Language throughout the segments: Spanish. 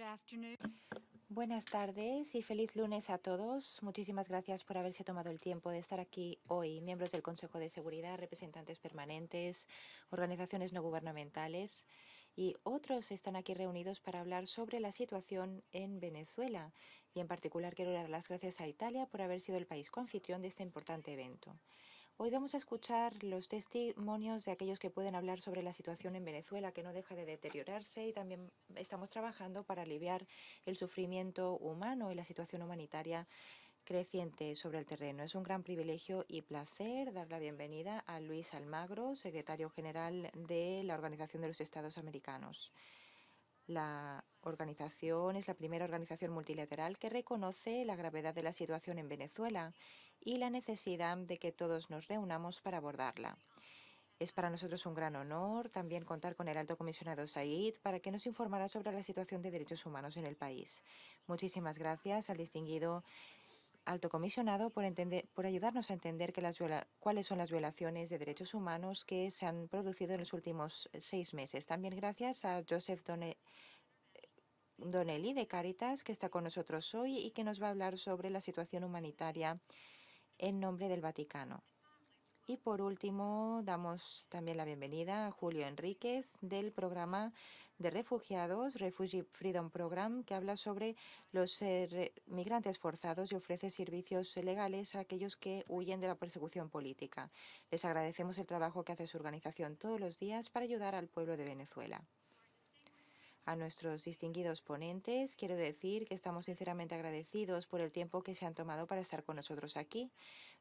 afternoon. Buenas tardes y feliz lunes a todos. Muchísimas gracias por haberse tomado el tiempo de estar aquí hoy, miembros del Consejo de Seguridad, representantes permanentes, organizaciones no gubernamentales y otros están aquí reunidos para hablar sobre la situación en Venezuela. Y en particular quiero dar las gracias a Italia por haber sido el país coanfitrión de este importante evento. Hoy vamos a escuchar los testimonios de aquellos que pueden hablar sobre la situación en Venezuela, que no deja de deteriorarse, y también estamos trabajando para aliviar el sufrimiento humano y la situación humanitaria creciente sobre el terreno. Es un gran privilegio y placer dar la bienvenida a Luis Almagro, secretario general de la Organización de los Estados Americanos. La organización es la primera organización multilateral que reconoce la gravedad de la situación en Venezuela y la necesidad de que todos nos reunamos para abordarla. Es para nosotros un gran honor también contar con el alto comisionado Said para que nos informara sobre la situación de derechos humanos en el país. Muchísimas gracias al distinguido alto comisionado por ayudarnos a entender cuáles son las violaciones de derechos humanos que se han producido en los últimos 6 meses. También gracias a Joseph Donnelly de Cáritas, que está con nosotros hoy y que nos va a hablar sobre la situación humanitaria en nombre del Vaticano. Y por último, damos también la bienvenida a Julio Enríquez del programa de refugiados, Refugee Freedom Program, que habla sobre los migrantes forzados y ofrece servicios legales a aquellos que huyen de la persecución política. Les agradecemos el trabajo que hace su organización todos los días para ayudar al pueblo de Venezuela. A nuestros distinguidos ponentes, quiero decir que estamos sinceramente agradecidos por el tiempo que se han tomado para estar con nosotros aquí.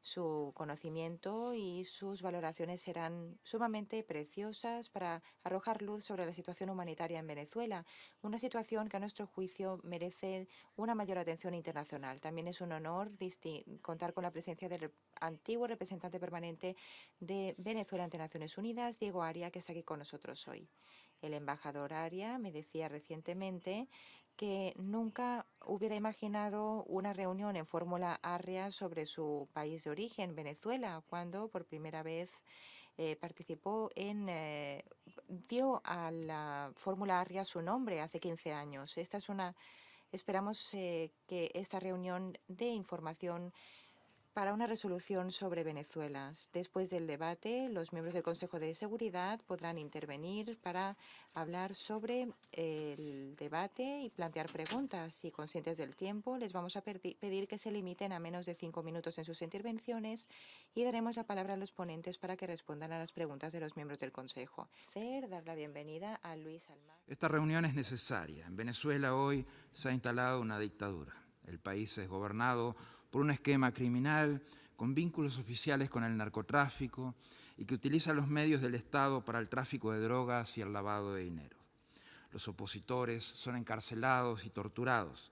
Su conocimiento y sus valoraciones serán sumamente preciosas para arrojar luz sobre la situación humanitaria en Venezuela, una situación que a nuestro juicio merece una mayor atención internacional. También es un honor contar con la presencia del antiguo representante permanente de Venezuela ante Naciones Unidas, Diego Aria, que está aquí con nosotros hoy. El embajador Aria me decía recientemente que nunca hubiera imaginado una reunión en Fórmula Arria sobre su país de origen, Venezuela, cuando por primera vez participó dio a la Fórmula Arria su nombre hace 15 años. Esperamos que esta reunión dé información para una resolución sobre Venezuela. Después del debate, los miembros del Consejo de Seguridad podrán intervenir para hablar sobre el debate y plantear preguntas. Y conscientes del tiempo, les vamos a pedir que se limiten a menos de 5 minutos en sus intervenciones y daremos la palabra a los ponentes para que respondan a las preguntas de los miembros del Consejo. Dar la bienvenida a Luis Almagro. Esta reunión es necesaria. En Venezuela hoy se ha instalado una dictadura. El país es gobernado por un esquema criminal con vínculos oficiales con el narcotráfico y que utiliza los medios del Estado para el tráfico de drogas y el lavado de dinero. Los opositores son encarcelados y torturados.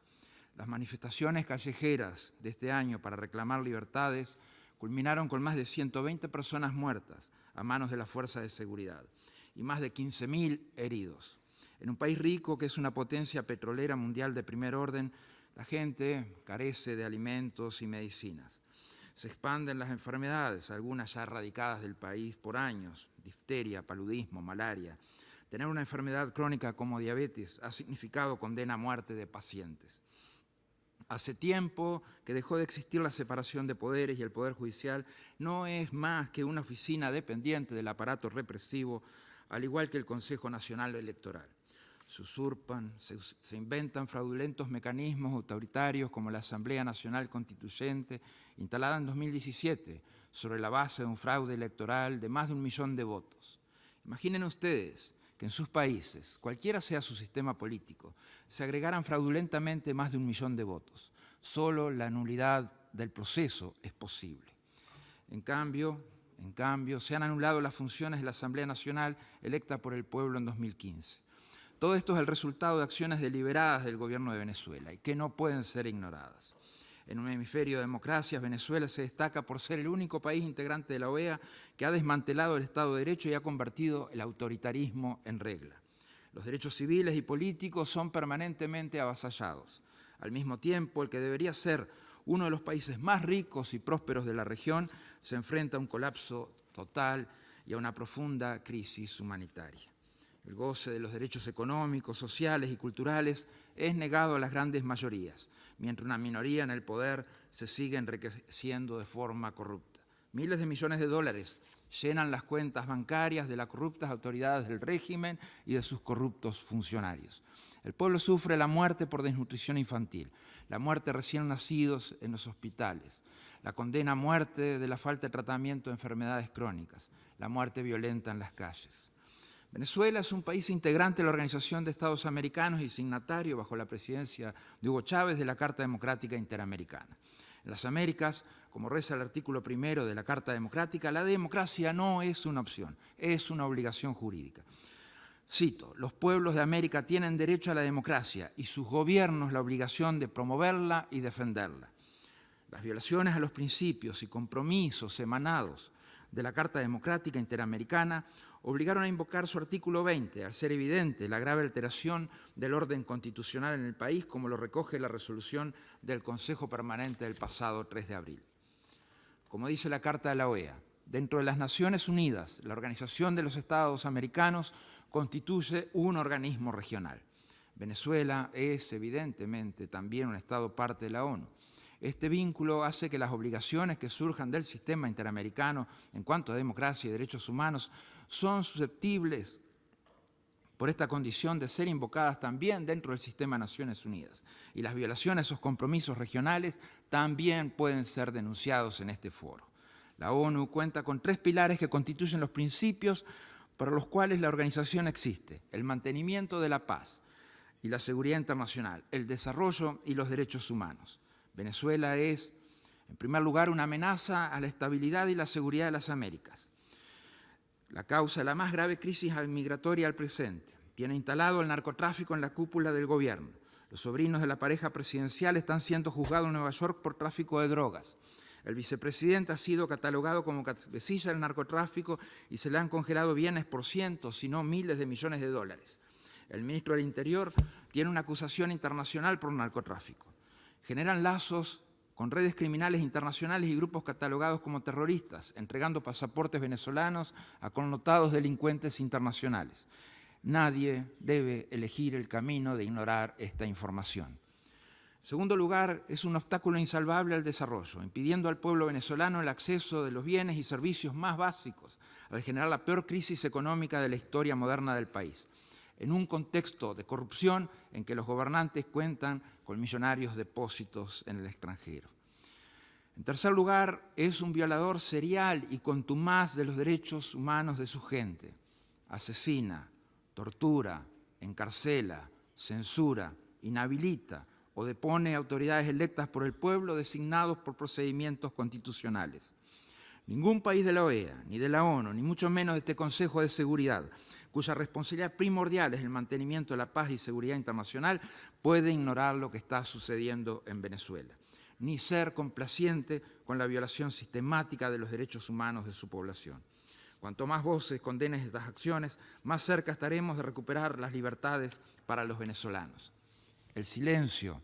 Las manifestaciones callejeras de este año para reclamar libertades culminaron con más de 120 personas muertas a manos de las fuerzas de seguridad y más de 15.000 heridos. En un país rico que es una potencia petrolera mundial de primer orden, la gente carece de alimentos y medicinas. Se expanden las enfermedades, algunas ya erradicadas del país por años: difteria, paludismo, malaria. Tener una enfermedad crónica como diabetes ha significado condena a muerte de pacientes. Hace tiempo que dejó de existir la separación de poderes y el Poder Judicial no es más que una oficina dependiente del aparato represivo, al igual que el Consejo Nacional Electoral. Se usurpan, se inventan fraudulentos mecanismos autoritarios como la Asamblea Nacional Constituyente, instalada en 2017, sobre la base de un fraude electoral de más de 1 millón de votos. Imaginen ustedes que en sus países, cualquiera sea su sistema político, se agregaran fraudulentamente más de 1 millón de votos. Solo la nulidad del proceso es posible. En cambio, se han anulado las funciones de la Asamblea Nacional electa por el pueblo en 2015. Todo esto es el resultado de acciones deliberadas del gobierno de Venezuela y que no pueden ser ignoradas. En un hemisferio de democracias, Venezuela se destaca por ser el único país integrante de la OEA que ha desmantelado el Estado de Derecho y ha convertido el autoritarismo en regla. Los derechos civiles y políticos son permanentemente avasallados. Al mismo tiempo, el que debería ser uno de los países más ricos y prósperos de la región se enfrenta a un colapso total y a una profunda crisis humanitaria. El goce de los derechos económicos, sociales y culturales es negado a las grandes mayorías, mientras una minoría en el poder se sigue enriqueciendo de forma corrupta. Miles de millones de dólares llenan las cuentas bancarias de las corruptas autoridades del régimen y de sus corruptos funcionarios. El pueblo sufre la muerte por desnutrición infantil, la muerte de recién nacidos en los hospitales, la condena a muerte de la falta de tratamiento de enfermedades crónicas, la muerte violenta en las calles. Venezuela es un país integrante de la Organización de Estados Americanos y signatario, bajo la presidencia de Hugo Chávez, de la Carta Democrática Interamericana. En las Américas, como reza el artículo 1 de la Carta Democrática, la democracia no es una opción, es una obligación jurídica. Cito, los pueblos de América tienen derecho a la democracia y sus gobiernos la obligación de promoverla y defenderla. Las violaciones a los principios y compromisos emanados de la Carta Democrática Interamericana obligaron a invocar su artículo 20, al ser evidente la grave alteración del orden constitucional en el país, como lo recoge la resolución del Consejo Permanente del pasado 3 de abril. Como dice la Carta de la OEA, dentro de las Naciones Unidas, la Organización de los Estados Americanos constituye un organismo regional. Venezuela es, evidentemente, también un Estado parte de la ONU. Este vínculo hace que las obligaciones que surjan del sistema interamericano en cuanto a democracia y derechos humanos son susceptibles por esta condición de ser invocadas también dentro del sistema de Naciones Unidas. Y las violaciones a esos compromisos regionales también pueden ser denunciados en este foro. La ONU cuenta con 3 pilares que constituyen los principios para los cuales la organización existe: el mantenimiento de la paz y la seguridad internacional, el desarrollo y los derechos humanos. Venezuela es, en primer lugar, una amenaza a la estabilidad y la seguridad de las Américas. La causa de la más grave crisis migratoria al presente. Tiene instalado el narcotráfico en la cúpula del gobierno. Los sobrinos de la pareja presidencial están siendo juzgados en Nueva York por tráfico de drogas. El vicepresidente ha sido catalogado como cabecilla del narcotráfico y se le han congelado bienes por cientos, si no miles de millones de dólares. El ministro del Interior tiene una acusación internacional por narcotráfico. Generan lazos con redes criminales internacionales y grupos catalogados como terroristas, entregando pasaportes venezolanos a connotados delincuentes internacionales. Nadie debe elegir el camino de ignorar esta información. En segundo lugar, es un obstáculo insalvable al desarrollo, impidiendo al pueblo venezolano el acceso de los bienes y servicios más básicos, al generar la peor crisis económica de la historia moderna del país, en un contexto de corrupción en que los gobernantes cuentan con millonarios depósitos en el extranjero. En tercer lugar, es un violador serial y contumaz de los derechos humanos de su gente. Asesina, tortura, encarcela, censura, inhabilita o depone autoridades electas por el pueblo designados por procedimientos constitucionales. Ningún país de la OEA, ni de la ONU, ni mucho menos de este Consejo de Seguridad, cuya responsabilidad primordial es el mantenimiento de la paz y seguridad internacional, puede ignorar lo que está sucediendo en Venezuela, ni ser complaciente con la violación sistemática de los derechos humanos de su población. Cuanto más voces condenen estas acciones, más cerca estaremos de recuperar las libertades para los venezolanos. El silencio,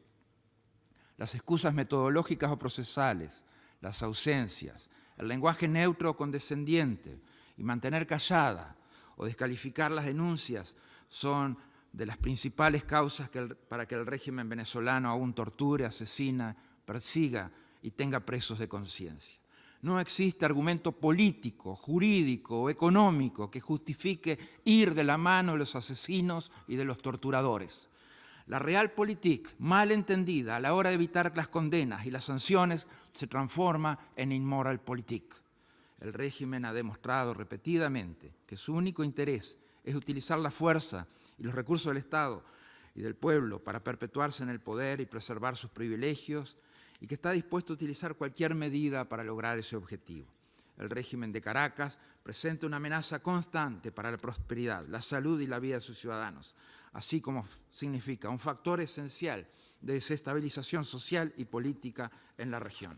las excusas metodológicas o procesales, las ausencias, el lenguaje neutro o condescendiente y mantener callada o descalificar las denuncias son de las principales causas para que el régimen venezolano aún torture, asesina, persiga y tenga presos de conciencia. No existe argumento político, jurídico o económico que justifique ir de la mano de los asesinos y de los torturadores. La realpolitik, mal entendida a la hora de evitar las condenas y las sanciones, se transforma en imoralpolitik. El régimen ha demostrado repetidamente que su único interés es utilizar la fuerza y los recursos del Estado y del pueblo para perpetuarse en el poder y preservar sus privilegios, y que está dispuesto a utilizar cualquier medida para lograr ese objetivo. El régimen de Caracas presenta una amenaza constante para la prosperidad, la salud y la vida de sus ciudadanos, así como significa un factor esencial de desestabilización social y política en la región.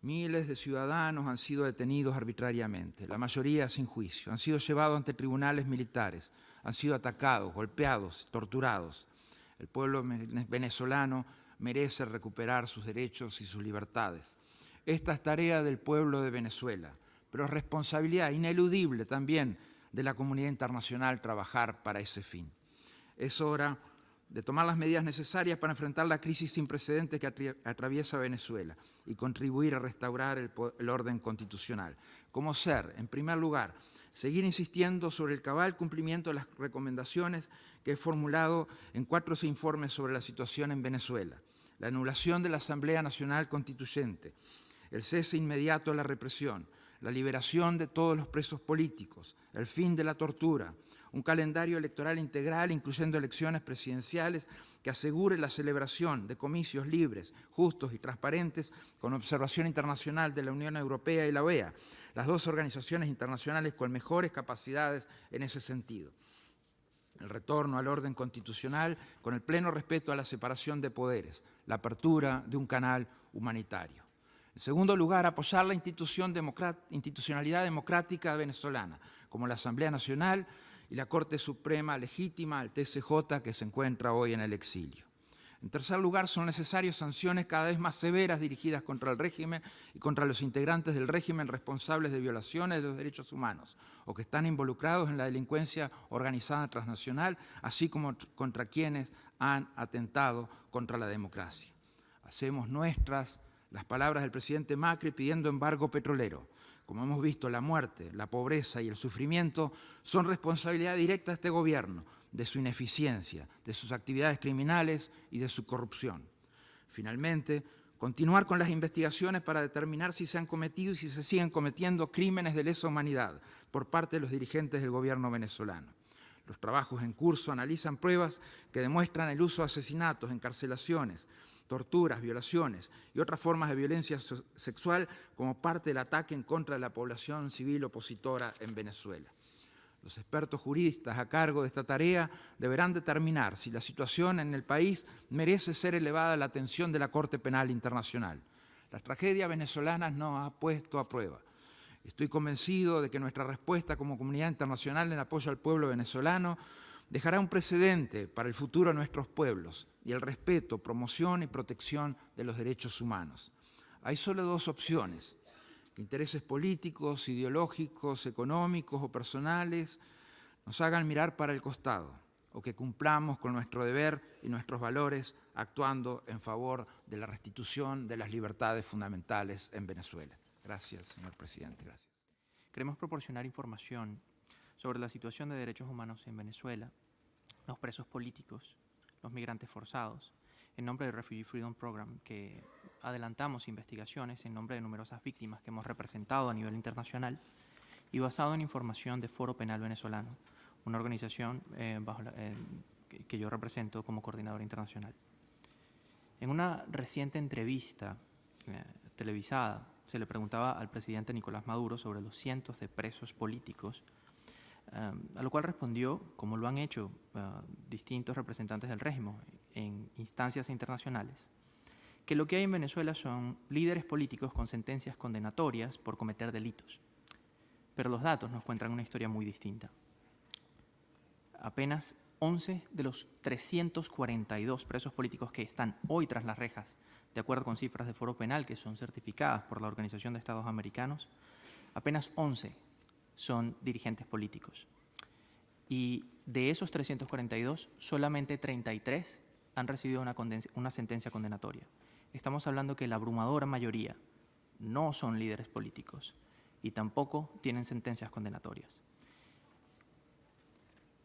Miles de ciudadanos han sido detenidos arbitrariamente, la mayoría sin juicio, han sido llevados ante tribunales militares, han sido atacados, golpeados, torturados. El pueblo venezolano merece recuperar sus derechos y sus libertades. Esta es tarea del pueblo de Venezuela, pero es responsabilidad ineludible también de la comunidad internacional trabajar para ese fin. Es hora de tomar las medidas necesarias para enfrentar la crisis sin precedentes que atraviesa Venezuela y contribuir a restaurar el orden constitucional. ¿Cómo ser? En primer lugar, seguir insistiendo sobre el cabal cumplimiento de las recomendaciones que he formulado en 4 informes sobre la situación en Venezuela: la anulación de la Asamblea Nacional Constituyente, el cese inmediato de la represión, la liberación de todos los presos políticos, el fin de la tortura, un calendario electoral integral, incluyendo elecciones presidenciales, que asegure la celebración de comicios libres, justos y transparentes, con observación internacional de la Unión Europea y la OEA, las 2 organizaciones internacionales con mejores capacidades en ese sentido. El retorno al orden constitucional con el pleno respeto a la separación de poderes, la apertura de un canal humanitario. En segundo lugar, apoyar la institucionalidad democrática venezolana, como la Asamblea Nacional y la Corte Suprema Legítima, el TSJ, que se encuentra hoy en el exilio. En tercer lugar, son necesarias sanciones cada vez más severas dirigidas contra el régimen y contra los integrantes del régimen responsables de violaciones de los derechos humanos o que están involucrados en la delincuencia organizada transnacional, así como contra quienes han atentado contra la democracia. Hacemos nuestras las palabras del presidente Macri pidiendo embargo petrolero. Como hemos visto, la muerte, la pobreza y el sufrimiento son responsabilidad directa de este gobierno, de su ineficiencia, de sus actividades criminales y de su corrupción. Finalmente, continuar con las investigaciones para determinar si se han cometido y si se siguen cometiendo crímenes de lesa humanidad por parte de los dirigentes del gobierno venezolano. Los trabajos en curso analizan pruebas que demuestran el uso de asesinatos, encarcelaciones, torturas, violaciones y otras formas de violencia sexual como parte del ataque en contra de la población civil opositora en Venezuela. Los expertos juristas a cargo de esta tarea deberán determinar si la situación en el país merece ser elevada a la atención de la Corte Penal Internacional. La tragedia venezolana nos ha puesto a prueba. Estoy convencido de que nuestra respuesta como comunidad internacional en apoyo al pueblo venezolano dejará un precedente para el futuro de nuestros pueblos y el respeto, promoción y protección de los derechos humanos. Hay solo 2 opciones: que intereses políticos, ideológicos, económicos o personales nos hagan mirar para el costado, o que cumplamos con nuestro deber y nuestros valores actuando en favor de la restitución de las libertades fundamentales en Venezuela. Gracias, señor presidente. Gracias. Queremos proporcionar información sobre la situación de derechos humanos en Venezuela, los presos políticos, los migrantes forzados, en nombre del Refugee Freedom Program, que adelantamos investigaciones en nombre de numerosas víctimas que hemos representado a nivel internacional y basado en información de Foro Penal Venezolano, una organización que yo represento como coordinador internacional. En una reciente entrevista televisada, se le preguntaba al presidente Nicolás Maduro sobre los cientos de presos políticos, a lo cual respondió, como lo han hecho distintos representantes del régimen en instancias internacionales, que lo que hay en Venezuela son líderes políticos con sentencias condenatorias por cometer delitos. Pero los datos nos cuentan una historia muy distinta. Apenas 11 de los 342 presos políticos que están hoy tras las rejas, de acuerdo con cifras de Foro Penal que son certificadas por la Organización de Estados Americanos, apenas 11 son dirigentes políticos. Y de esos 342, solamente 33 han recibido una sentencia condenatoria. Estamos hablando que la abrumadora mayoría no son líderes políticos y tampoco tienen sentencias condenatorias.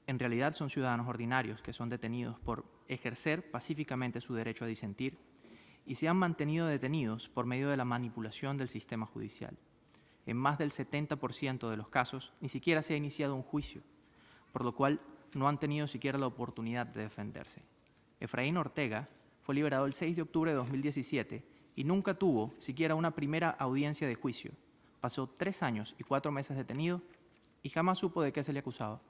En realidad son ciudadanos ordinarios que son detenidos por ejercer pacíficamente su derecho a disentir y se han mantenido detenidos por medio de la manipulación del sistema judicial. En más del 70% de los casos ni siquiera se ha iniciado un juicio, por lo cual no han tenido siquiera la oportunidad de defenderse. Efraín Ortega fue liberado el 6 de octubre de 2017 y nunca tuvo siquiera una primera audiencia de juicio. Pasó 3 años y 4 meses detenido y jamás supo de qué se le acusaba.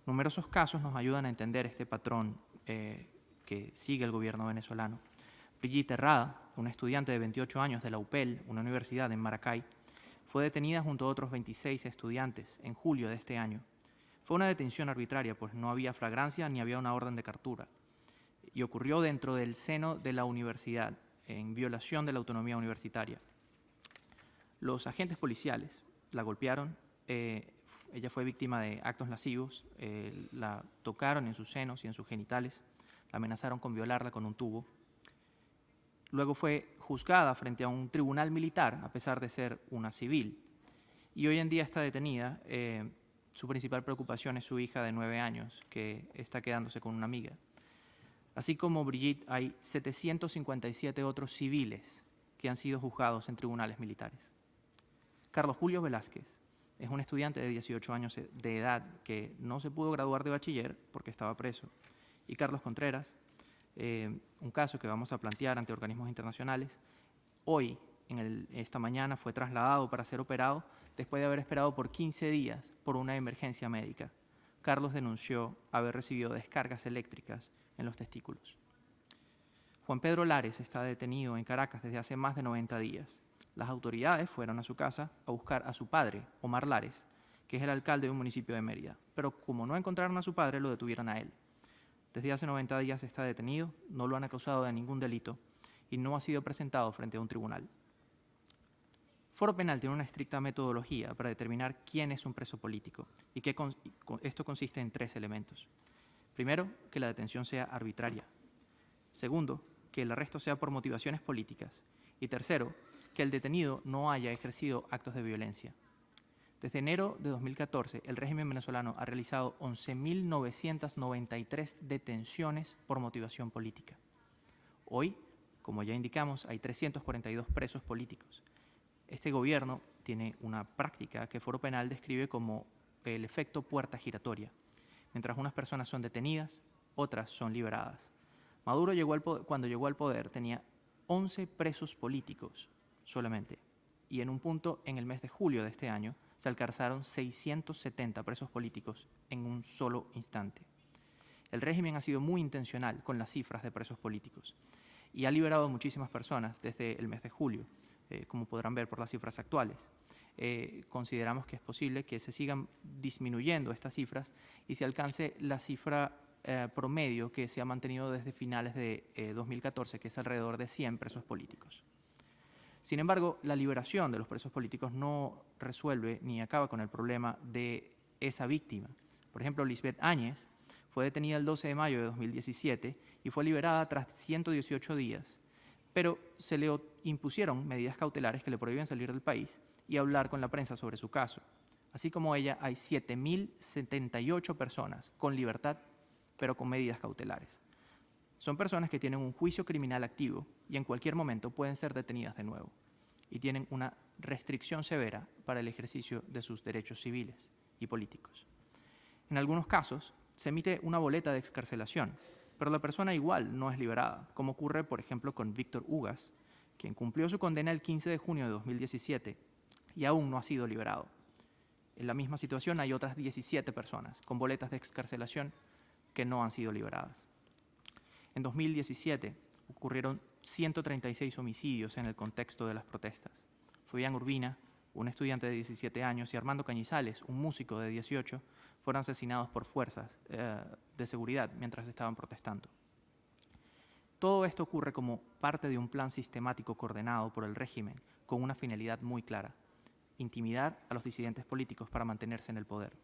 Numerosos casos nos ayudan a entender este patrón que sigue el gobierno venezolano. Brigitte Herrada, una estudiante de 28 años de la UPEL, una universidad en Maracay, fue detenida junto a otros 26 estudiantes en julio de este año. Fue una detención arbitraria, pues no había flagrancia ni había una orden de captura. Y ocurrió dentro del seno de la universidad, en violación de la autonomía universitaria. Los agentes policiales la golpearon, Ella fue víctima de actos lascivos, la tocaron en sus senos y en sus genitales, la amenazaron con violarla con un tubo. Luego fue juzgada frente a un tribunal militar, a pesar de ser una civil. Y hoy en día está detenida. Su principal preocupación es su hija de 9 años, que está quedándose con una amiga. Así como Brigitte, hay 757 otros civiles que han sido juzgados en tribunales militares. Carlos Julio Velázquez es un estudiante de 18 años de edad que no se pudo graduar de bachiller porque estaba preso. Y Carlos Contreras, un caso que vamos a plantear ante organismos internacionales, hoy, esta mañana, fue trasladado para ser operado después de haber esperado por 15 días por una emergencia médica. Carlos denunció haber recibido descargas eléctricas en los testículos. Juan Pedro Lares está detenido en Caracas desde hace más de 90 días. Las autoridades fueron a su casa a buscar a su padre, Omar Lares, que es el alcalde de un municipio de Mérida. Pero como no encontraron a su padre, lo detuvieron a él. Desde hace 90 días está detenido, no lo han acusado de ningún delito y no ha sido presentado frente a un tribunal. Foro Penal tiene una estricta metodología para determinar quién es un preso político y que esto consiste en 3 elementos. Primero, que la detención sea arbitraria. Segundo, que el arresto sea por motivaciones políticas. Y tercero, que el detenido no haya ejercido actos de violencia. Desde enero de 2014, el régimen venezolano ha realizado 11.993 detenciones por motivación política. Hoy, como ya indicamos, hay 342 presos políticos. Este gobierno tiene una práctica que Foro Penal describe como el efecto puerta giratoria. Mientras unas personas son detenidas, otras son liberadas. Maduro cuando llegó al poder tenía 11 presos políticos solamente. Y en un punto, en el mes de julio de este año, se alcanzaron 670 presos políticos en un solo instante. El régimen ha sido muy intencional con las cifras de presos políticos y ha liberado a muchísimas personas desde el mes de julio, como podrán ver por las cifras actuales. Consideramos que es posible que se sigan disminuyendo estas cifras y se alcance la cifra promedio que se ha mantenido desde finales de 2014, que es alrededor de 100 presos políticos. Sin embargo, la liberación de los presos políticos no resuelve ni acaba con el problema de esa víctima. Por ejemplo, Lisbeth Áñez fue detenida el 12 de mayo de 2017 y fue liberada tras 118 días, pero se le impusieron medidas cautelares que le prohíben salir del país y hablar con la prensa sobre su caso. Así como ella, hay 7.078 personas con libertad, pero con medidas cautelares. Son personas que tienen un juicio criminal activo y en cualquier momento pueden ser detenidas de nuevo y tienen una restricción severa para el ejercicio de sus derechos civiles y políticos. En algunos casos, se emite una boleta de excarcelación, pero la persona igual no es liberada, como ocurre, por ejemplo, con Víctor Ugas, quien cumplió su condena el 15 de junio de 2017 y aún no ha sido liberado. En la misma situación hay otras 17 personas con boletas de excarcelación que no han sido liberadas. En 2017 ocurrieron 136 homicidios en el contexto de las protestas. Fabián Urbina, un estudiante de 17 años, y Armando Cañizales, un músico de 18, fueron asesinados por fuerzas de seguridad mientras estaban protestando. Todo esto ocurre como parte de un plan sistemático coordinado por el régimen con una finalidad muy clara: intimidar a los disidentes políticos para mantenerse en el poder.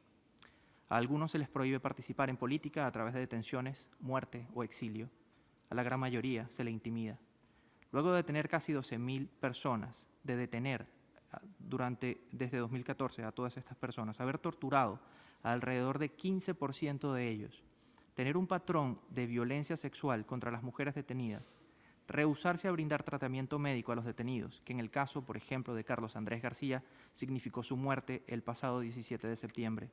A algunos se les prohíbe participar en política a través de detenciones, muerte o exilio. A la gran mayoría se le intimida. Luego de detener casi 12.000 personas, de detener desde 2014 a todas estas personas, haber torturado a alrededor de 15% de ellos, tener un patrón de violencia sexual contra las mujeres detenidas, rehusarse a brindar tratamiento médico a los detenidos, que en el caso, por ejemplo, de Carlos Andrés García, significó su muerte el pasado 17 de septiembre.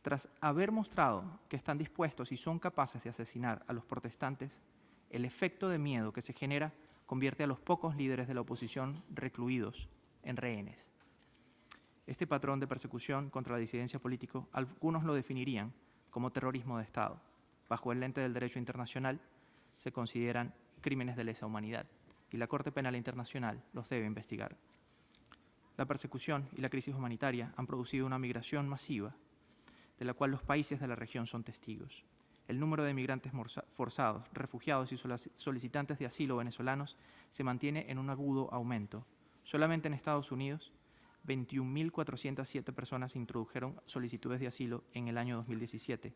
Tras haber mostrado que están dispuestos y son capaces de asesinar a los protestantes, el efecto de miedo que se genera convierte a los pocos líderes de la oposición recluidos en rehenes. Este patrón de persecución contra la disidencia política, algunos lo definirían como terrorismo de Estado. Bajo el lente del derecho internacional, se consideran crímenes de lesa humanidad y la Corte Penal Internacional los debe investigar. La persecución y la crisis humanitaria han producido una migración masiva, de la cual los países de la región son testigos. El número de migrantes forzados, refugiados y solicitantes de asilo venezolanos se mantiene en un agudo aumento. Solamente en Estados Unidos 21.407 personas introdujeron solicitudes de asilo en el año 2017.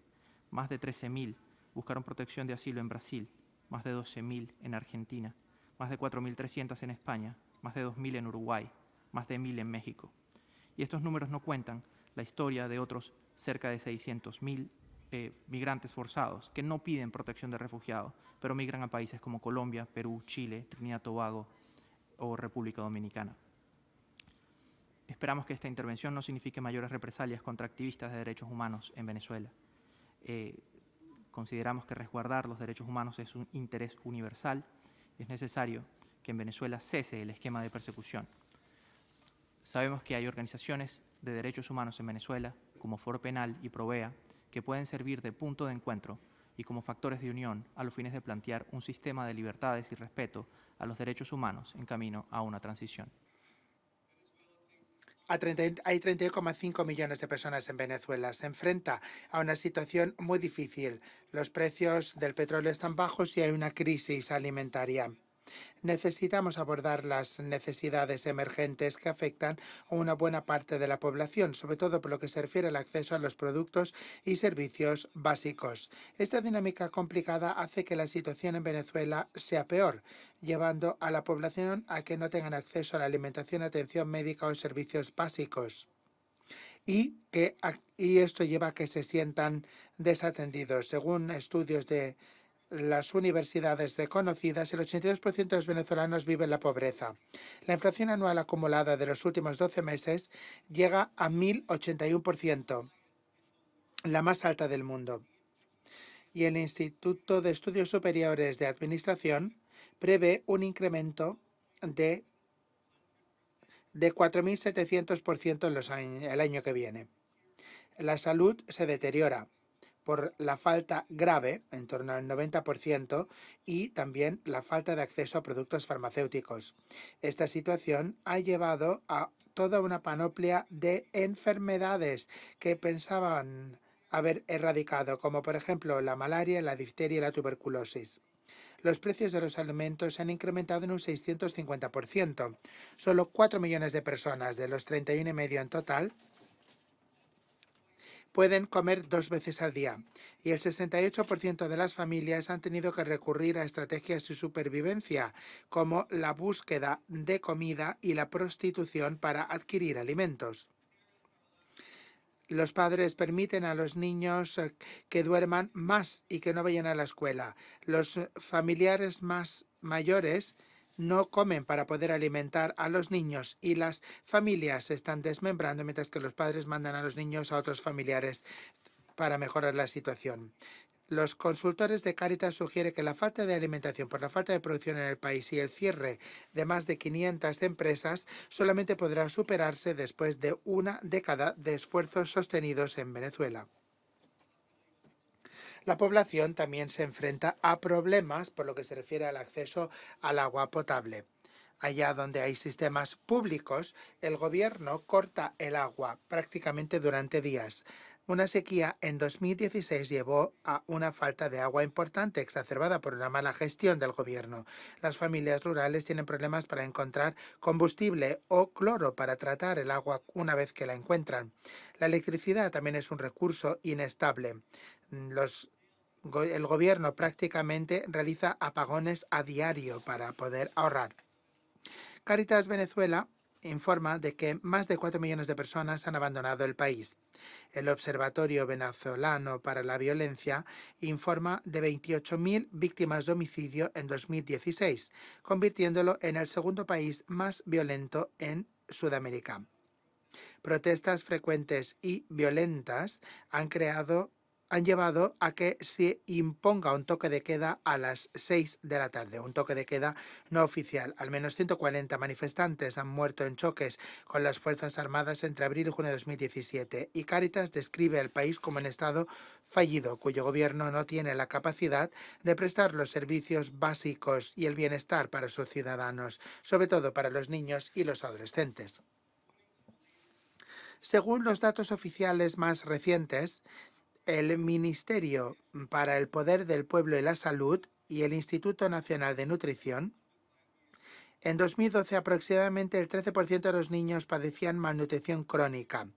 Más de 13.000 buscaron protección de asilo en Brasil, más de 12.000 en Argentina, más de 4.300 en España, más de 2.000 en Uruguay, más de 1.000 en México. Y estos números no cuentan la historia de otros cerca de 600.000 migrantes forzados que no piden protección de refugiados, pero migran a países como Colombia, Perú, Chile, Trinidad y Tobago o República Dominicana. Esperamos que esta intervención no signifique mayores represalias contra activistas de derechos humanos en Venezuela. Consideramos que resguardar los derechos humanos es un interés universal y es necesario que en Venezuela cese el esquema de persecución. Sabemos que hay organizaciones de derechos humanos en Venezuela, como Foro Penal y Provea, que pueden servir de punto de encuentro y como factores de unión a los fines de plantear un sistema de libertades y respeto a los derechos humanos en camino a una transición. Hay 31,5 millones de personas en Venezuela. Se enfrenta a una situación muy difícil. Los precios del petróleo están bajos y hay una crisis alimentaria. Necesitamos abordar las necesidades emergentes que afectan a una buena parte de la población, sobre todo por lo que se refiere al acceso a los productos y servicios básicos. Esta dinámica complicada hace que la situación en Venezuela sea peor, llevando a la población a que no tengan acceso a la alimentación, atención médica o servicios básicos. Y esto lleva a que se sientan desatendidos. Según estudios de las universidades reconocidas, el 82% de los venezolanos viven en la pobreza. La inflación anual acumulada de los últimos 12 meses llega a 1.081%, la más alta del mundo. Y el Instituto de Estudios Superiores de Administración prevé un incremento de 4.700% el año que viene. La salud se deteriora por la falta grave, en torno al 90%, y también la falta de acceso a productos farmacéuticos. Esta situación ha llevado a toda una panoplia de enfermedades que pensaban haber erradicado, como por ejemplo la malaria, la difteria y la tuberculosis. Los precios de los alimentos se han incrementado en un 650%. Solo 4 millones de personas, de los 31,5 en total, pueden comer 2 veces al día y el 68% de las familias han tenido que recurrir a estrategias de supervivencia como la búsqueda de comida y la prostitución para adquirir alimentos. Los padres permiten a los niños que duerman más y que no vayan a la escuela. Los familiares más mayores no comen para poder alimentar a los niños y las familias se están desmembrando mientras que los padres mandan a los niños a otros familiares para mejorar la situación. Los consultores de Cáritas sugieren que la falta de alimentación por la falta de producción en el país y el cierre de más de 500 empresas solamente podrá superarse después de una década de esfuerzos sostenidos en Venezuela. La población también se enfrenta a problemas por lo que se refiere al acceso al agua potable. Allá donde hay sistemas públicos, el gobierno corta el agua prácticamente durante días. Una sequía en 2016 llevó a una falta de agua importante, exacerbada por una mala gestión del gobierno. Las familias rurales tienen problemas para encontrar combustible o cloro para tratar el agua una vez que la encuentran. La electricidad también es un recurso inestable. El gobierno prácticamente realiza apagones a diario para poder ahorrar. Cáritas Venezuela informa de que más de 4 millones de personas han abandonado el país. El Observatorio Venezolano para la Violencia informa de 28.000 víctimas de homicidio en 2016, convirtiéndolo en el segundo país más violento en Sudamérica. Protestas frecuentes y violentas han llevado a que se imponga un toque de queda a las 6 de la tarde, un toque de queda no oficial. Al menos 140 manifestantes han muerto en choques con las Fuerzas Armadas entre abril y junio de 2017 y Cáritas describe al país como un estado fallido, cuyo gobierno no tiene la capacidad de prestar los servicios básicos y el bienestar para sus ciudadanos, sobre todo para los niños y los adolescentes. Según los datos oficiales más recientes, el Ministerio para el Poder del Pueblo y la Salud y el Instituto Nacional de Nutrición En 2012, aproximadamente el 13% de los niños padecían malnutrición crónica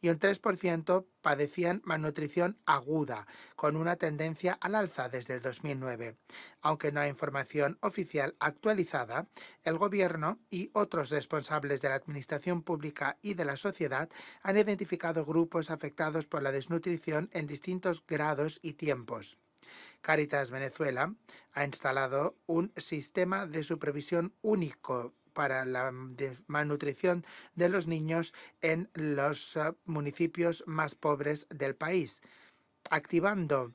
y un 3% padecían malnutrición aguda, con una tendencia al alza desde el 2009. Aunque no hay información oficial actualizada, el Gobierno y otros responsables de la administración pública y de la sociedad han identificado grupos afectados por la desnutrición en distintos grados y tiempos. Cáritas Venezuela ha instalado un sistema de supervisión único para la malnutrición de los niños en los municipios más pobres del país, activando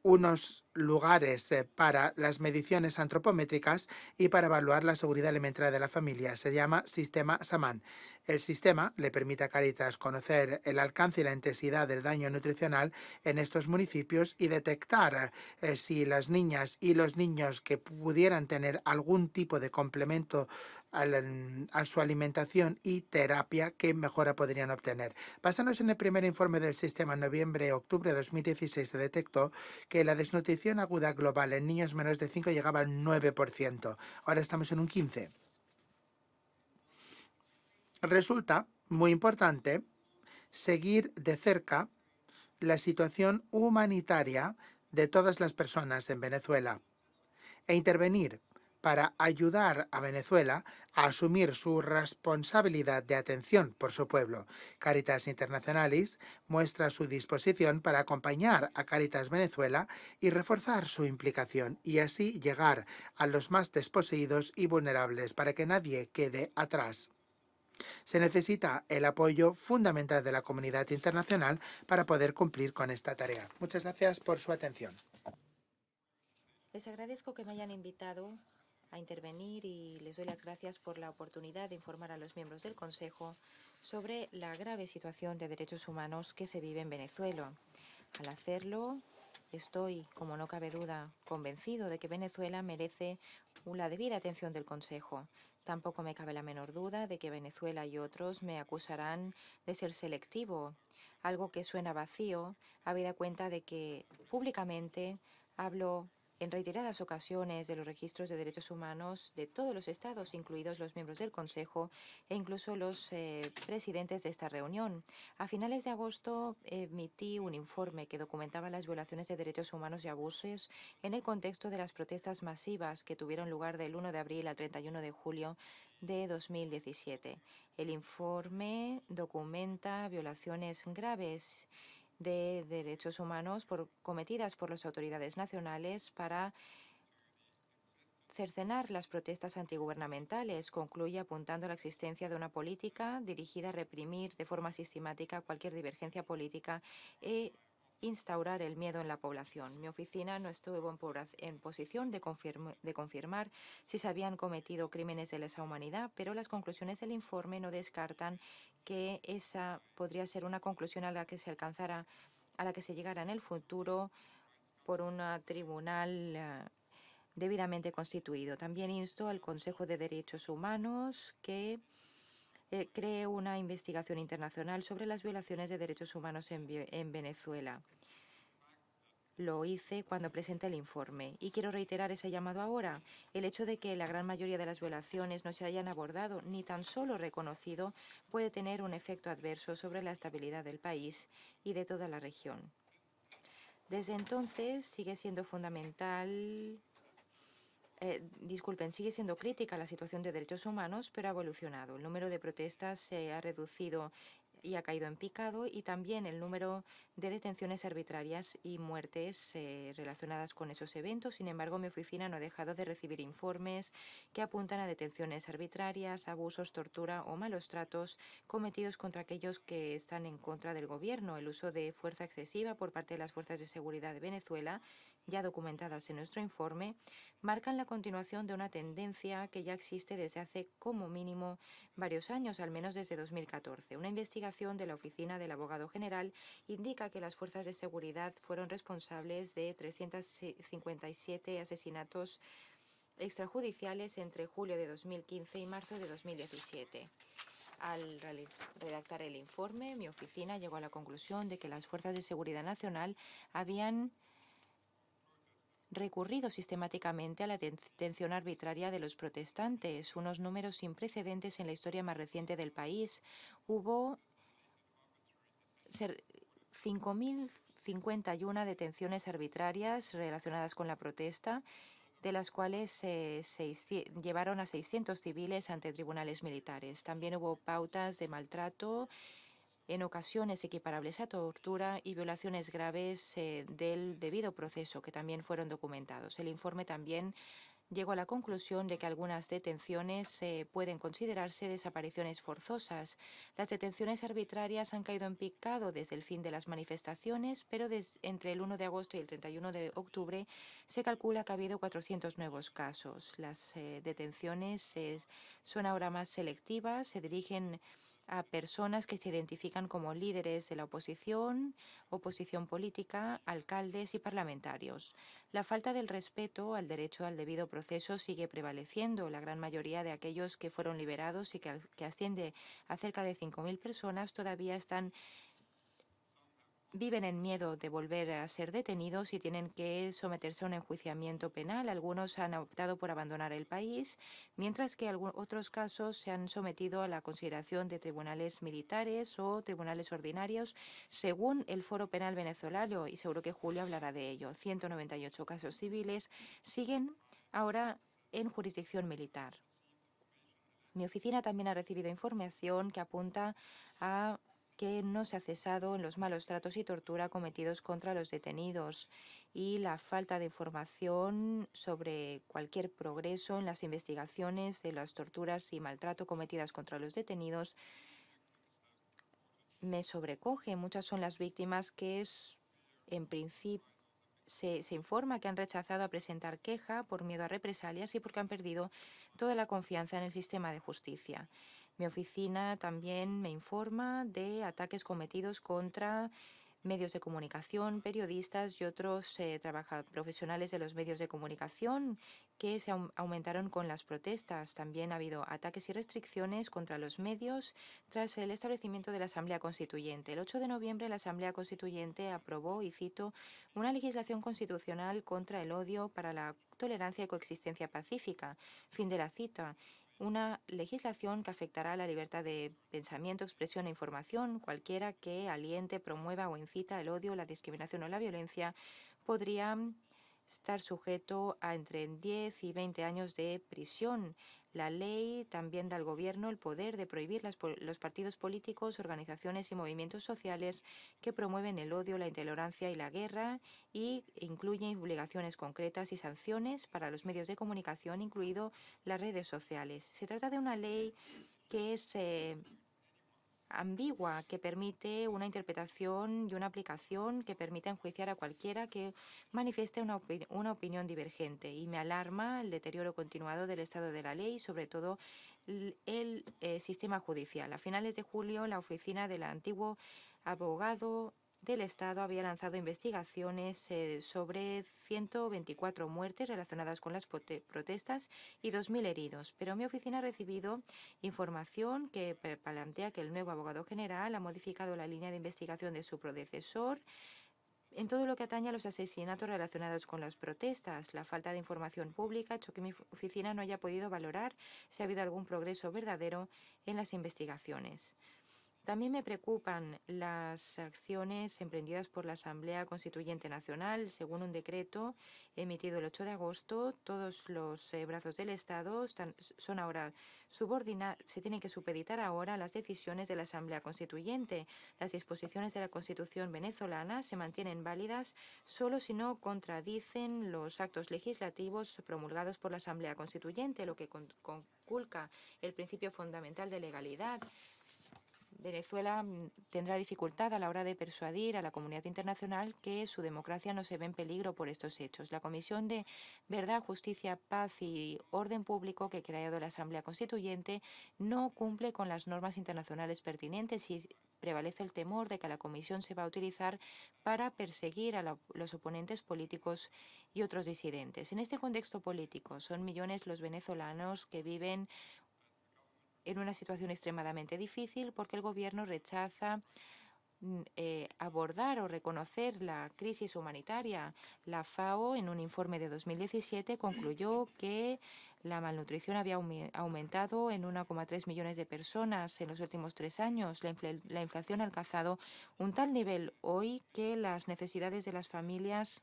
unos lugares para las mediciones antropométricas y para evaluar la seguridad alimentaria de la familia. Se llama Sistema SAMAN. El sistema le permite a Cáritas conocer el alcance y la intensidad del daño nutricional en estos municipios y detectar si las niñas y los niños que pudieran tener algún tipo de complemento a su alimentación y terapia, qué mejora podrían obtener. Basándose en el primer informe del sistema en noviembre-octubre de 2016, se detectó que la desnutrición aguda global en niños menores de 5 llegaba al 9%. Ahora estamos en un 15%. Resulta muy importante seguir de cerca la situación humanitaria de todas las personas en Venezuela e intervenir para ayudar a Venezuela a asumir su responsabilidad de atención por su pueblo. Cáritas Internationalis muestra su disposición para acompañar a Cáritas Venezuela y reforzar su implicación y así llegar a los más desposeídos y vulnerables para que nadie quede atrás. Se necesita el apoyo fundamental de la comunidad internacional para poder cumplir con esta tarea. Muchas gracias por su atención. Les agradezco que me hayan invitado a intervenir y les doy las gracias por la oportunidad de informar a los miembros del Consejo sobre la grave situación de derechos humanos que se vive en Venezuela. Al hacerlo, estoy, como no cabe duda, convencido de que Venezuela merece la debida atención del Consejo. Tampoco me cabe la menor duda de que Venezuela y otros me acusarán de ser selectivo, algo que suena vacío, habida cuenta de que públicamente hablo en reiteradas ocasiones de los registros de derechos humanos de todos los estados, incluidos los miembros del Consejo e incluso los presidentes de esta reunión. A finales de agosto emití un informe que documentaba las violaciones de derechos humanos y abusos en el contexto de las protestas masivas que tuvieron lugar del 1 de abril al 31 de julio de 2017. El informe documenta violaciones graves de derechos humanos cometidas por las autoridades nacionales para cercenar las protestas antigubernamentales. Concluye apuntando a la existencia de una política dirigida a reprimir de forma sistemática cualquier divergencia política e instaurar el miedo en la población. Mi oficina no estuvo en posición de confirmar si se habían cometido crímenes de lesa humanidad, pero las conclusiones del informe no descartan que esa podría ser una conclusión a la que se llegara en el futuro por un tribunal debidamente constituido. También insto al Consejo de Derechos Humanos que cree una investigación internacional sobre las violaciones de derechos humanos en Venezuela. Lo hice cuando presenté el informe y quiero reiterar ese llamado ahora. El hecho de que la gran mayoría de las violaciones no se hayan abordado ni tan solo reconocido puede tener un efecto adverso sobre la estabilidad del país y de toda la región. Desde entonces sigue siendo fundamental sigue siendo crítica la situación de derechos humanos, pero ha evolucionado. El número de protestas se ha reducido y ha caído en picado, y también el número de detenciones arbitrarias y muertes relacionadas con esos eventos. Sin embargo, mi oficina no ha dejado de recibir informes que apuntan a detenciones arbitrarias, abusos, tortura o malos tratos cometidos contra aquellos que están en contra del gobierno, el uso de fuerza excesiva por parte de las fuerzas de seguridad de Venezuela, ya documentadas en nuestro informe, marcan la continuación de una tendencia que ya existe desde hace como mínimo varios años, al menos desde 2014. Una investigación de la Oficina del Abogado General indica que las fuerzas de seguridad fueron responsables de 357 asesinatos extrajudiciales entre julio de 2015 y marzo de 2017. Al redactar el informe, mi oficina llegó a la conclusión de que las fuerzas de seguridad nacional habían recurrido sistemáticamente a la detención arbitraria de los protestantes, unos números sin precedentes en la historia más reciente del país. Hubo 5.051 detenciones arbitrarias relacionadas con la protesta, de las cuales llevaron a 600 civiles ante tribunales militares. También hubo pautas de maltrato, en ocasiones equiparables a tortura, y violaciones graves del debido proceso, que también fueron documentados. El informe también llegó a la conclusión de que algunas detenciones pueden considerarse desapariciones forzosas. Las detenciones arbitrarias han caído en picado desde el fin de las manifestaciones, pero entre el 1 de agosto y el 31 de octubre se calcula que ha habido 400 nuevos casos. Las detenciones son ahora más selectivas, se dirigen a personas que se identifican como líderes de la oposición política, alcaldes y parlamentarios. La falta del respeto al derecho al debido proceso sigue prevaleciendo. La gran mayoría de aquellos que fueron liberados y que asciende a cerca de 5.000 personas todavía viven en miedo de volver a ser detenidos y tienen que someterse a un enjuiciamiento penal. Algunos han optado por abandonar el país, mientras que otros casos se han sometido a la consideración de tribunales militares o tribunales ordinarios, según el Foro Penal Venezolano, y seguro que Julio hablará de ello. 198 casos civiles siguen ahora en jurisdicción militar. Mi oficina también ha recibido información que apunta a que no se ha cesado en los malos tratos y tortura cometidos contra los detenidos y la falta de información sobre cualquier progreso en las investigaciones de las torturas y maltrato cometidas contra los detenidos me sobrecoge. Muchas son las víctimas que en principio se informa que han rechazado a presentar queja por miedo a represalias y porque han perdido toda la confianza en el sistema de justicia. Mi oficina también me informa de ataques cometidos contra medios de comunicación, periodistas y otros profesionales de los medios de comunicación que se aumentaron con las protestas. También ha habido ataques y restricciones contra los medios tras el establecimiento de la Asamblea Constituyente. El 8 de noviembre la Asamblea Constituyente aprobó, y cito, una legislación constitucional contra el odio para la tolerancia y coexistencia pacífica. Fin de la cita. Una legislación que afectará a la libertad de pensamiento, expresión e información. Cualquiera que aliente, promueva o incita el odio, la discriminación o la violencia podría estar sujeto a entre 10 y 20 años de prisión. La ley también da al gobierno el poder de prohibir los partidos políticos, organizaciones y movimientos sociales que promueven el odio, la intolerancia y la guerra, y incluye obligaciones concretas y sanciones para los medios de comunicación, incluido las redes sociales. Se trata de una ley que es ambigua, que permite una interpretación y una aplicación que permita enjuiciar a cualquiera que manifieste una opinión divergente. Y me alarma el deterioro continuado del estado de la ley, sobre todo el sistema judicial. A finales de julio, la oficina del antiguo abogado del Estado había lanzado investigaciones sobre 124 muertes relacionadas con las protestas y 2.000 heridos. Pero mi oficina ha recibido información que plantea que el nuevo abogado general ha modificado la línea de investigación de su predecesor en todo lo que atañe a los asesinatos relacionados con las protestas. La falta de información pública ha hecho que mi oficina no haya podido valorar si ha habido algún progreso verdadero en las investigaciones. También me preocupan las acciones emprendidas por la Asamblea Constituyente Nacional. Según un decreto emitido el 8 de agosto, todos los brazos del Estado son ahora se tienen que supeditar ahora a las decisiones de la Asamblea Constituyente. Las disposiciones de la Constitución venezolana se mantienen válidas solo si no contradicen los actos legislativos promulgados por la Asamblea Constituyente, lo que conculca el principio fundamental de legalidad. Venezuela tendrá dificultad a la hora de persuadir a la comunidad internacional que su democracia no se ve en peligro por estos hechos. La Comisión de Verdad, Justicia, Paz y Orden Público que ha creado la Asamblea Constituyente no cumple con las normas internacionales pertinentes y prevalece el temor de que la Comisión se va a utilizar para perseguir a los oponentes políticos y otros disidentes. En este contexto político, son millones los venezolanos que viven en una situación extremadamente difícil porque el gobierno rechaza abordar o reconocer la crisis humanitaria. La FAO, en un informe de 2017, concluyó que la malnutrición había aumentado en 1,3 millones de personas en los últimos 3 años. La inflación ha alcanzado un tal nivel hoy que las necesidades de las familias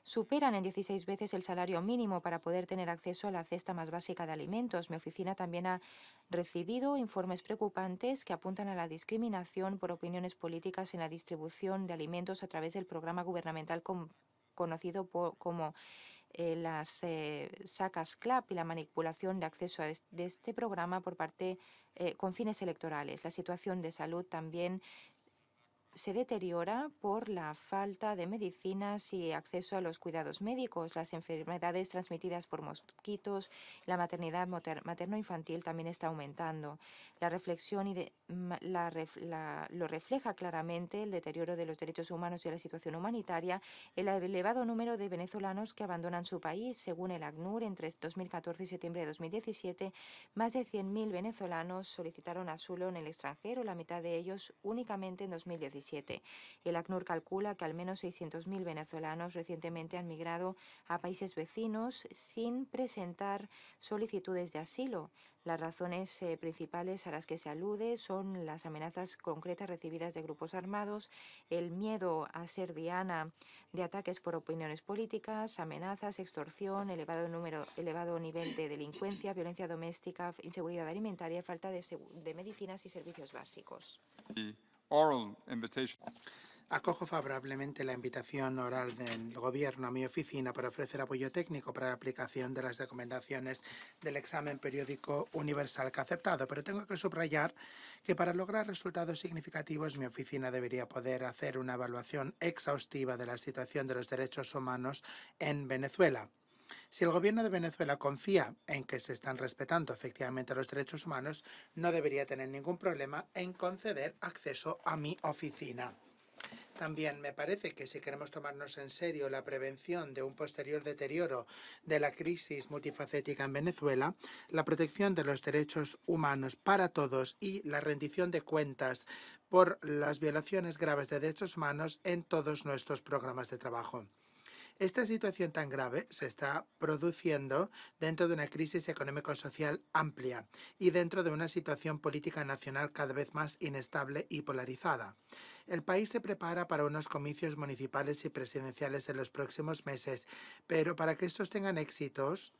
superan en 16 veces el salario mínimo para poder tener acceso a la cesta más básica de alimentos. Mi oficina también ha recibido informes preocupantes que apuntan a la discriminación por opiniones políticas en la distribución de alimentos a través del programa gubernamental conocido como las SACAS Club y la manipulación de acceso de este programa por parte con fines electorales. La situación de salud también se deteriora por la falta de medicinas y acceso a los cuidados médicos, las enfermedades transmitidas por mosquitos, la maternidad materno-infantil también está aumentando. La reflexión lo refleja claramente el deterioro de los derechos humanos y la situación humanitaria, el elevado número de venezolanos que abandonan su país. Según el ACNUR, entre 2014 y septiembre de 2017, más de 100.000 venezolanos solicitaron asilo en el extranjero, la mitad de ellos únicamente en 2017. El ACNUR calcula que al menos 600.000 venezolanos recientemente han migrado a países vecinos sin presentar solicitudes de asilo. Las razones principales a las que se alude son las amenazas concretas recibidas de grupos armados, el miedo a ser diana de ataques por opiniones políticas, amenazas, extorsión, elevado nivel de delincuencia, violencia doméstica, inseguridad alimentaria, falta de medicinas y servicios básicos. Acojo favorablemente la invitación oral del Gobierno a mi oficina para ofrecer apoyo técnico para la aplicación de las recomendaciones del examen periódico universal que ha aceptado, pero tengo que subrayar que para lograr resultados significativos mi oficina debería poder hacer una evaluación exhaustiva de la situación de los derechos humanos en Venezuela. Si el Gobierno de Venezuela confía en que se están respetando efectivamente los derechos humanos, no debería tener ningún problema en conceder acceso a mi oficina. También me parece que si queremos tomarnos en serio la prevención de un posterior deterioro de la crisis multifacética en Venezuela, la protección de los derechos humanos para todos y la rendición de cuentas por las violaciones graves de derechos humanos en todos nuestros programas de trabajo. Esta situación tan grave se está produciendo dentro de una crisis económico-social amplia y dentro de una situación política nacional cada vez más inestable y polarizada. El país se prepara para unos comicios municipales y presidenciales en los próximos meses, pero para que estos tengan éxitos,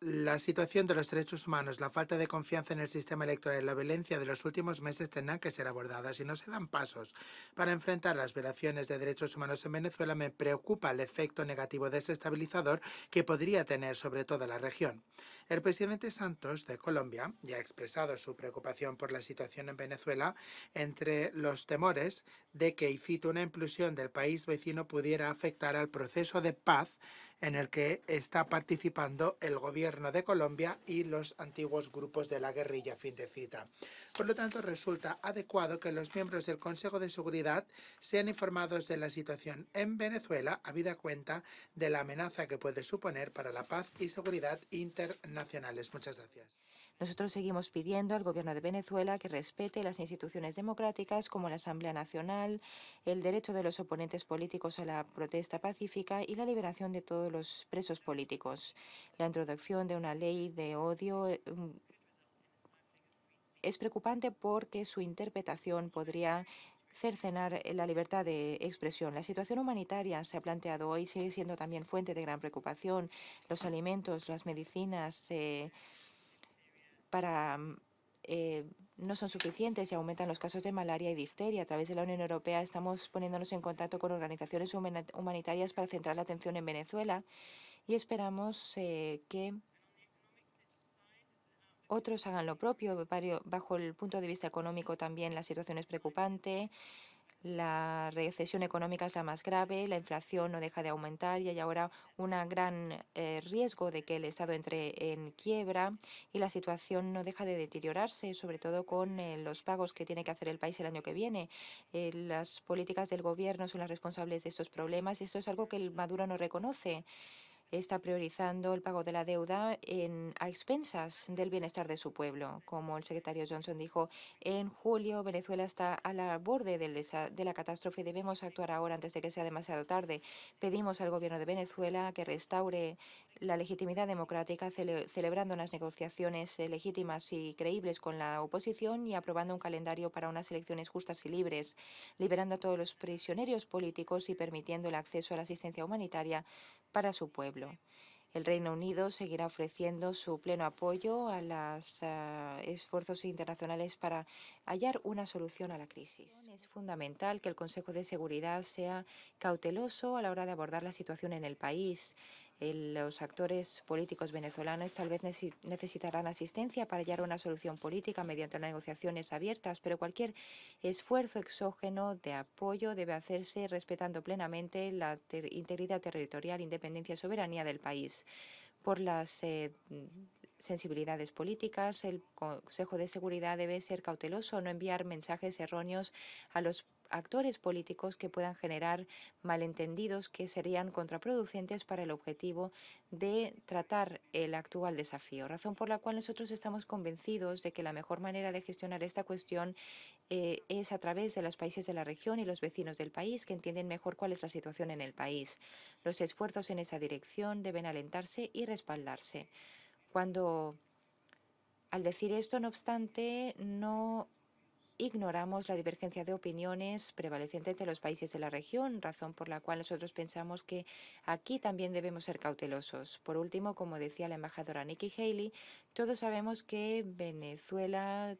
la situación de los derechos humanos, la falta de confianza en el sistema electoral y la violencia de los últimos meses tendrán que ser abordadas. Si no se dan pasos para enfrentar las violaciones de derechos humanos en Venezuela, me preocupa el efecto negativo desestabilizador que podría tener sobre toda la región. El presidente Santos de Colombia ya ha expresado su preocupación por la situación en Venezuela, entre los temores de que, y cito, una implosión del país vecino pudiera afectar al proceso de paz en el que está participando el gobierno de Colombia y los antiguos grupos de la guerrilla, fin de cita. Por lo tanto, resulta adecuado que los miembros del Consejo de Seguridad sean informados de la situación en Venezuela, habida cuenta de la amenaza que puede suponer para la paz y seguridad internacionales. Muchas gracias. Nosotros seguimos pidiendo al Gobierno de Venezuela que respete las instituciones democráticas como la Asamblea Nacional, el derecho de los oponentes políticos a la protesta pacífica y la liberación de todos los presos políticos. La introducción de una ley de odio es preocupante porque su interpretación podría cercenar la libertad de expresión. La situación humanitaria se ha planteado hoy, sigue siendo también fuente de gran preocupación. Los alimentos, las medicinas no son suficientes y aumentan los casos de malaria y difteria. A través de la Unión Europea estamos poniéndonos en contacto con organizaciones humanitarias para centrar la atención en Venezuela y esperamos que otros hagan lo propio. Bajo el punto de vista económico también la situación es preocupante. La recesión económica es la más grave, la inflación no deja de aumentar y hay ahora un gran riesgo de que el Estado entre en quiebra y la situación no deja de deteriorarse, sobre todo con los pagos que tiene que hacer el país el año que viene. Las políticas del gobierno son las responsables de estos problemas y esto es algo que el Maduro no reconoce. está priorizando el pago de la deuda a expensas del bienestar de su pueblo. Como el secretario Johnson dijo, en julio Venezuela está al borde de la catástrofe y debemos actuar ahora antes de que sea demasiado tarde. Pedimos al gobierno de Venezuela que restaure la legitimidad democrática, celebrando unas negociaciones legítimas y creíbles con la oposición y aprobando un calendario para unas elecciones justas y libres, liberando a todos los prisioneros políticos y permitiendo el acceso a la asistencia humanitaria para su pueblo. El Reino Unido seguirá ofreciendo su pleno apoyo a los esfuerzos internacionales para hallar una solución a la crisis. Es fundamental que el Consejo de Seguridad sea cauteloso a la hora de abordar la situación en el país. Los actores políticos venezolanos tal vez necesitarán asistencia para hallar una solución política mediante negociaciones abiertas, pero cualquier esfuerzo exógeno de apoyo debe hacerse respetando plenamente la integridad territorial, independencia y soberanía del país. Por las sensibilidades políticas, el Consejo de Seguridad debe ser cauteloso, no enviar mensajes erróneos a los actores políticos que puedan generar malentendidos que serían contraproducentes para el objetivo de tratar el actual desafío. Razón por la cual nosotros estamos convencidos de que la mejor manera de gestionar esta cuestión es a través de los países de la región y los vecinos del país que entienden mejor cuál es la situación en el país. Los esfuerzos en esa dirección deben alentarse y respaldarse. Al decir esto, no obstante, no ignoramos la divergencia de opiniones prevaleciente entre los países de la región, razón por la cual nosotros pensamos que aquí también debemos ser cautelosos. Por último, como decía la embajadora Nikki Haley, todos sabemos que Venezuela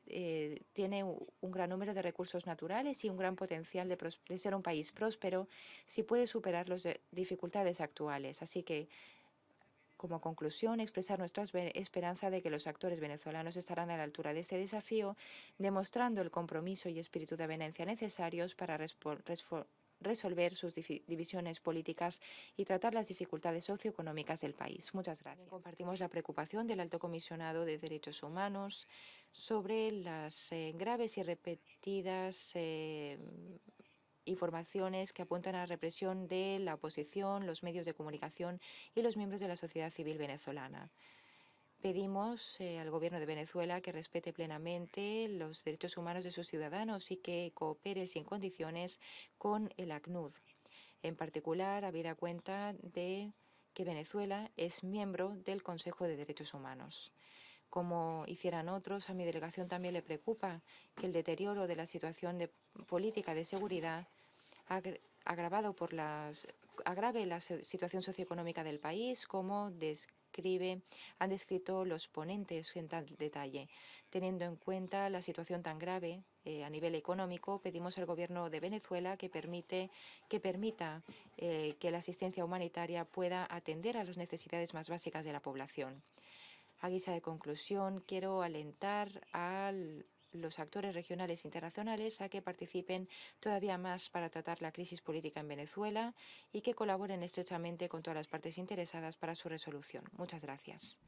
tiene un gran número de recursos naturales y un gran potencial de ser un país próspero si puede superar las dificultades actuales. Así que, como conclusión, expresar nuestra esperanza de que los actores venezolanos estarán a la altura de este desafío, demostrando el compromiso y espíritu de avenencia necesarios para resolver sus divisiones políticas y tratar las dificultades socioeconómicas del país. Muchas gracias. Compartimos la preocupación del Alto Comisionado de Derechos Humanos sobre las graves y repetidas informaciones que apuntan a la represión de la oposición, los medios de comunicación y los miembros de la sociedad civil venezolana. Pedimos al gobierno de Venezuela que respete plenamente los derechos humanos de sus ciudadanos y que coopere sin condiciones con el ACNUD. En particular, habida cuenta de que Venezuela es miembro del Consejo de Derechos Humanos. Como hicieran otros, a mi delegación también le preocupa que el deterioro de la situación política de seguridad agrave la situación socioeconómica del país, como han descrito los ponentes en tal detalle. Teniendo en cuenta la situación tan grave a nivel económico, pedimos al gobierno de Venezuela que permita que la asistencia humanitaria pueda atender a las necesidades más básicas de la población. A guisa de conclusión, quiero alentar a los actores regionales e internacionales a que participen todavía más para tratar la crisis política en Venezuela y que colaboren estrechamente con todas las partes interesadas para su resolución. Muchas gracias.